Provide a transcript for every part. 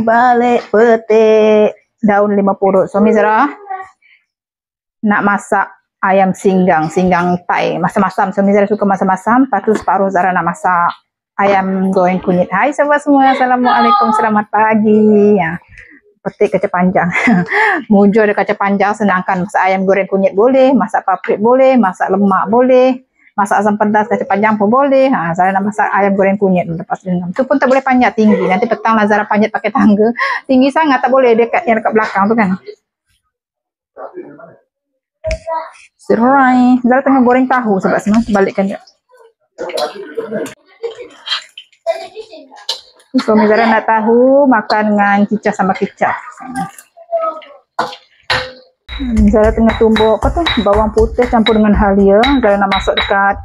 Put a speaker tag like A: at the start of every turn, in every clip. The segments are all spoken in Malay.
A: balik petik daun 50. Suami Zara nak masak ayam singgang Thai masam-masam. Suami Zara suka masam-masam. Lepas tu separuh Zara nak masak ayam goreng kunyit. Hai sahabat semua, assalamualaikum, selamat pagi. Ya, petik kaca panjang. Mujur ada kaca panjang, senangkan masak ayam goreng kunyit boleh, masak paprik boleh, masak lemak boleh, masak asam pedas kaca panjang pun boleh. Saya nak masak ayam goreng kunyit lepas rendam. Tu pun tak boleh panjat tinggi. Nanti petang Zara panjat pakai tangga. Tinggi sangat tak boleh, dekat yang dekat belakang tu kan. Serai. Zara tengah goreng tahu sebab semua balikkan dia. Suami Zara nak tahu makan dengan cicah sama kicap. Zara tengah tumbuk apa tu, bawang putih campur dengan halia. Zara nak masuk dekat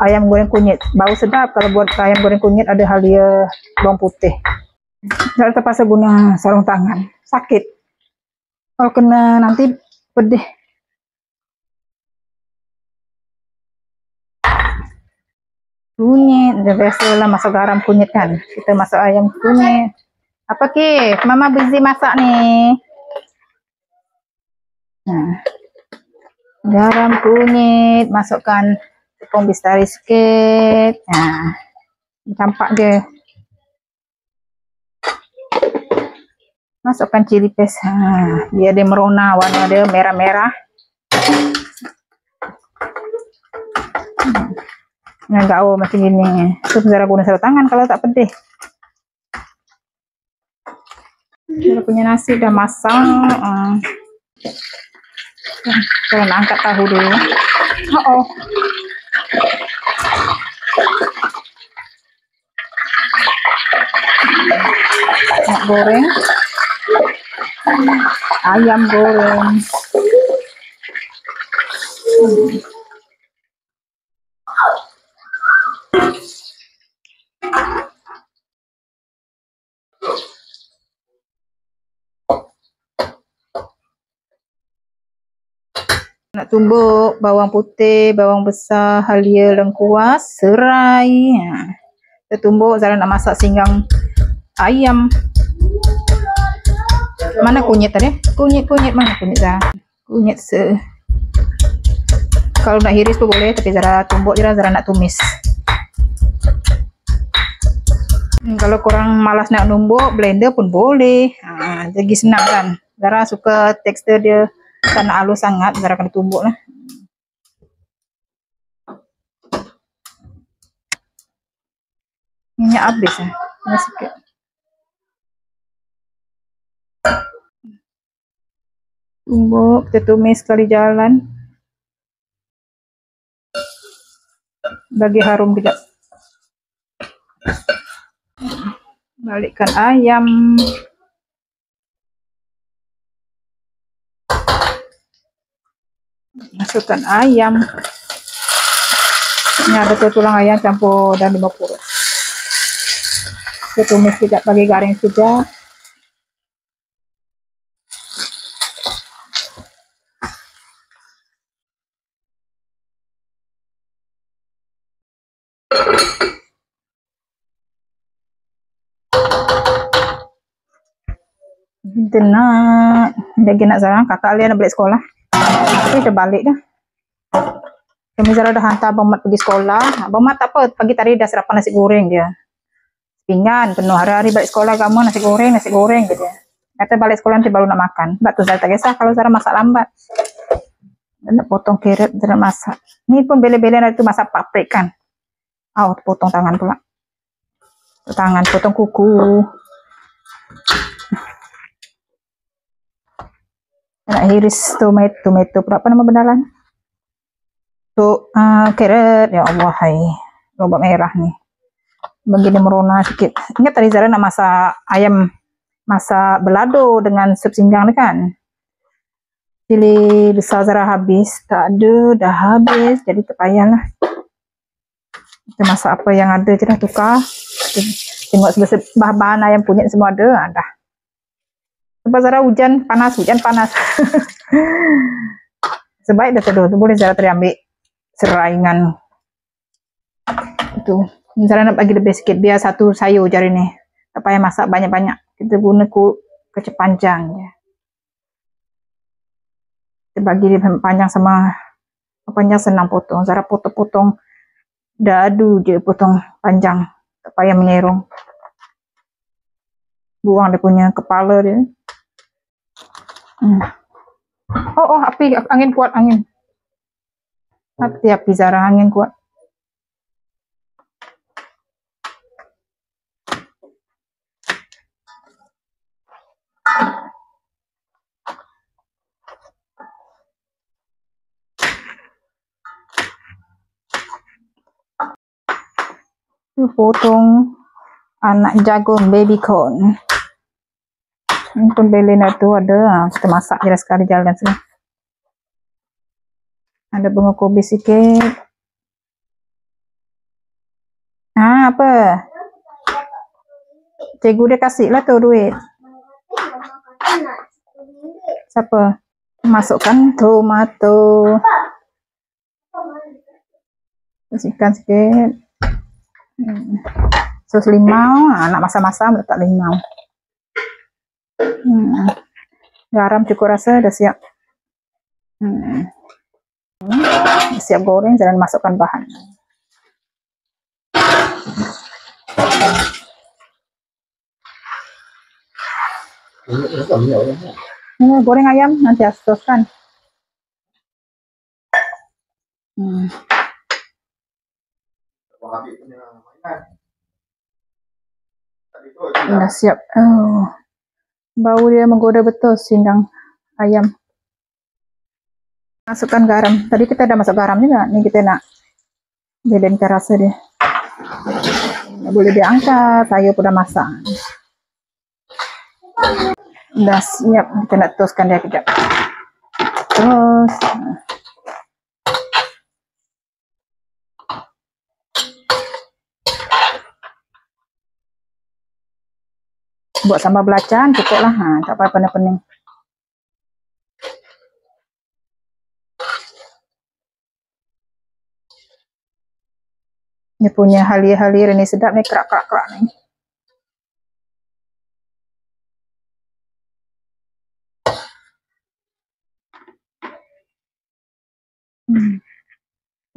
A: ayam goreng kunyit. Bau sedap kalau buat ayam goreng kunyit ada halia bawang putih. Zara terpaksa guna sarung tangan. Sakit. Kalau kena nanti pedih. Kunyit, biasalah masak garam kunyit kan. Kita masak ayam kunyit. Apa ke? Mama busy masak nih. Garam kunyit, masukkan tepung bestari sikit. Campak dia. Masukkan cili paste. Biar dia merona, warna dia merah-merah. Nah, gaul macam gini. Terus Zara guna sarung tangan kalau tak pedih. Zara punya nasi dah masak. Saya nak angkat tahu dulu. Nak goreng ayam goreng. Nak tumbuk bawang putih, bawang besar, halia, lengkuas, serai. Kita tumbuk. Zara nak masak singgang ayam. Mana kunyit tadi? Kunyit mana kunyit Zara? Kunyit kalau nak hiris pun boleh, tapi Zara tumbuk je lah. Zara nak tumis. Kalau korang malas nak numbuk, blender pun boleh. Jadi senang kan. Zara suka tekstur dia. Tak nak halus sangat, Zara kena tumbuk lah. Minyak habis lah. Minyak sikit. Tumbuk, kita tumis sekali jalan. Bagi harum juga. Balikkan ayam. Masukkan ayam. Ini ada tulang ayam campur dan 50. Kita tumis juga bagi garing juga. Tenang, lagi nak Zara, kakak Alia nak balik sekolah. Tapi dah balik dah. Kami Zara dah hantar Abang Mat pergi sekolah. Abang Mat tak apa, pagi tadi dah sarapan nasi goreng dia. Pinggan penuh, hari-hari balik sekolah kamu nasi goreng je dia. Kata balik sekolah nanti baru nak makan. Sebab tu Zara tak kisah kalau Zara masak lambat. Nak potong carrot, Zara masak. Ni pun bela-bela nanti tu masak paprik kan. Potong tangan pula. Tangan, potong kuku. Nak hiris tomato berapa nama benaran? Carrot, ya Allah, hai. Lobak merah nih. Begini merona sedikit. Ingat tadi Zara nak masak ayam, masak belado dengan sup singgang ni kan. Cili besar Zara habis. Tak ada, dah habis. Jadi tak payahlah. Kita masak apa yang ada je dah, tukar. Tengok bahan-bahan ayam kunyit semua ada. Dah. Sebab Zara hujan panas. Sebaik dah teduh. Tu boleh Zara ambil seraingan. Itu. Zara nak bagi lebih sikit. Biar satu sayur jari ni. Tak payah masak banyak-banyak. Kita guna kecil panjang je. Kita bagi dia panjang sama panjang, senang potong. Zara potong-potong dadu je, potong panjang, tak payah menyerong. Buang dia punya kepala dia. Oh, api, angin kuat, angin. Api Zara, angin kuat. Potong anak jagung baby corn. Ini pun belena tu ada, kita masak je sekali jalan sini. Ada bunga kopi sikit. Apa? Cikgu dia kasih lah tu duit. Siapa? Masukkan tomato. Kasihkan sikit. Sos limau, nak masam-masam letak limau. Garam cukup rasa, dah siap. Siap goreng, jangan masukkan bahan. Goreng ayam, nanti soskan. Dah siap. Bau dia menggoda betul sindang ayam. Masukkan garam. Tadi kita dah masuk garam juga. Ini kita nak jadikan rasa dia. Boleh diangkat. Saya pun dah masak. Dah siap. Kita nak toastkan dia kejap. Terus. Buat sambal belacan cukup lah, tak payah pening-pening. Dia punya halia-halia ni sedap ni, kerak-kerak ni.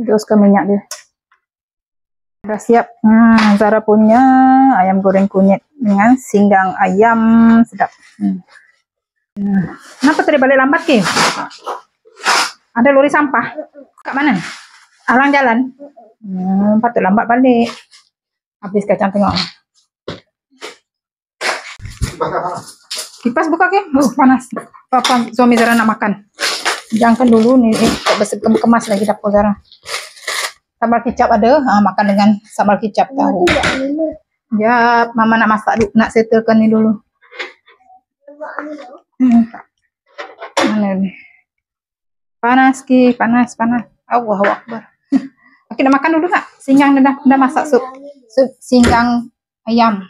A: Teruskan minyak dia. Dah siap. Zara punya ayam goreng kunyit dengan singgang ayam sedap. Kenapa tadi balik lambat ke? Ada lori sampah? Kat mana? Halang jalan? Patut lambat balik. Habis kacang tengok. Kipas buka ke? Panas. Papa suami Zara nak makan. Jangan dulu ni, tak kemas lagi dapur Zara. Sambal kicap ada, makan dengan sambal kicap tahu. Ya, mama nak masak dulu, nak settlekan ni dulu. Mana ni? Panas ki, panas. Allahu Akbar. Okey, nak makan dulu tak? Singgang dah masak sup singgang ayam.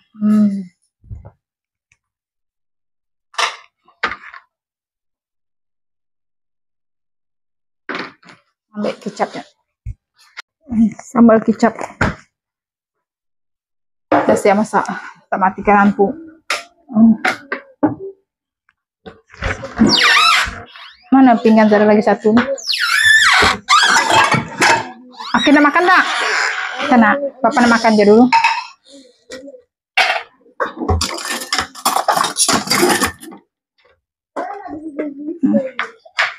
A: Ambil kicapnya. Sambal kicap. Dah siap masak. Tak matikan lampu. Mana pinggan Zara lagi satu? Akhirnya makan tak? Sana, Papa nak makan je dulu.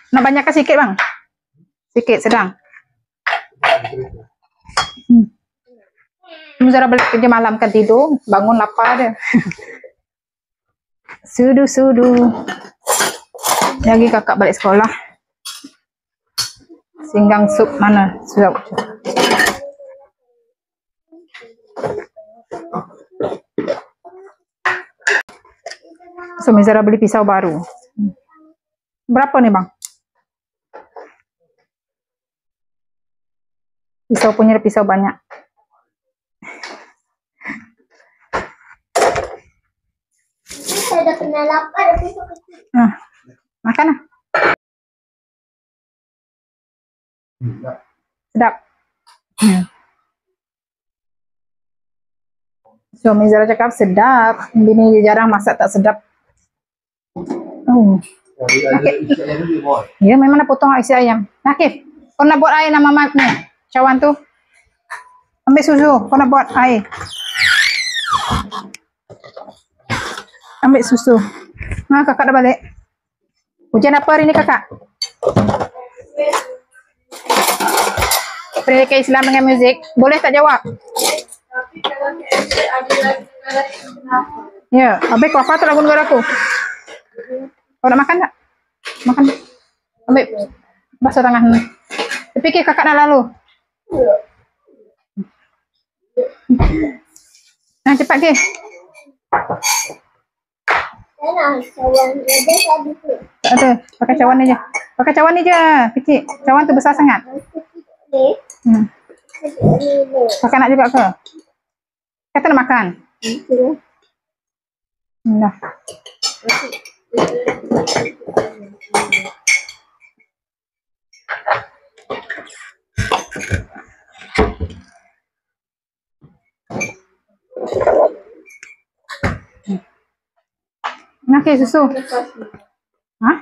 A: Nak banyakkan sikit bang? Sikit, sedang. Zara balik kerja malam kan tidur, bangun lapar dia. Sudu. Lagi kakak balik sekolah. Singgang sup mana? Sup. Suami Zara beli pisau baru. Berapa nih bang? Pisau punya pisau banyak. Saya dah kena lapar, ada pisau kecil. Makan lah. Sedap. Suami Zara cakap sedap. Bini dia jarang masak tak sedap. Oh. Ya, memang nak potong isi ayam. Nakif, kau nak buat air nama mak ni. Cawan tu. Ambil susu, kau nak buat air. Ambil susu. Nah, kakak dah balik. Hujan apa hari ni kakak? Pendidikan Islam dengan muzik. Boleh tak jawab? Ya, habis kau apa tu lagu negara aku? Kau nak makan tak? Makan. Ambil basuh tangan. Terfikir kakak nak lalu. Nah, cepat ke? Tak ada. Pakai cawan ni je. Pakai cawan ni je. Kecil. Cawan tu besar sangat. Kakak nak juga ke? Kata nak makan? Dah. Nak ke susu? Hah?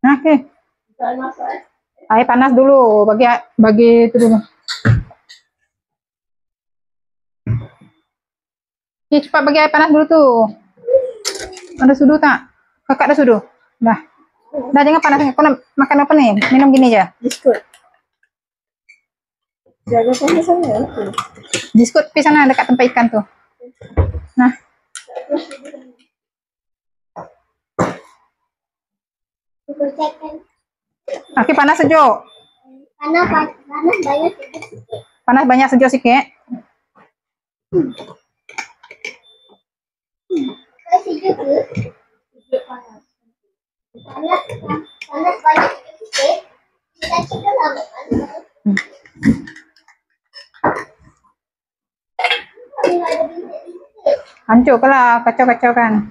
A: Nak ke? Air panas dulu, bagi itu dulu. Okay, cepat bagi air panas dulu tu. Ada sudu tak? Kakak ada sudu? Dah. Dah, jangan panas. Kau nak makan apa ni? Minum gini je.
B: Biskut. Jaga panas sana.
A: Biskut pergi sana dekat tempat ikan tu. Nah. Okey, panas sejuk.
B: Panas banyak sikit.
A: Panas banyak sejuk sikit.
B: Sejuk ke? Sejuk panas. Panas banyak sikit. Kita cakap lama panas.
A: Hancur ke lah, kacau-kacau kan.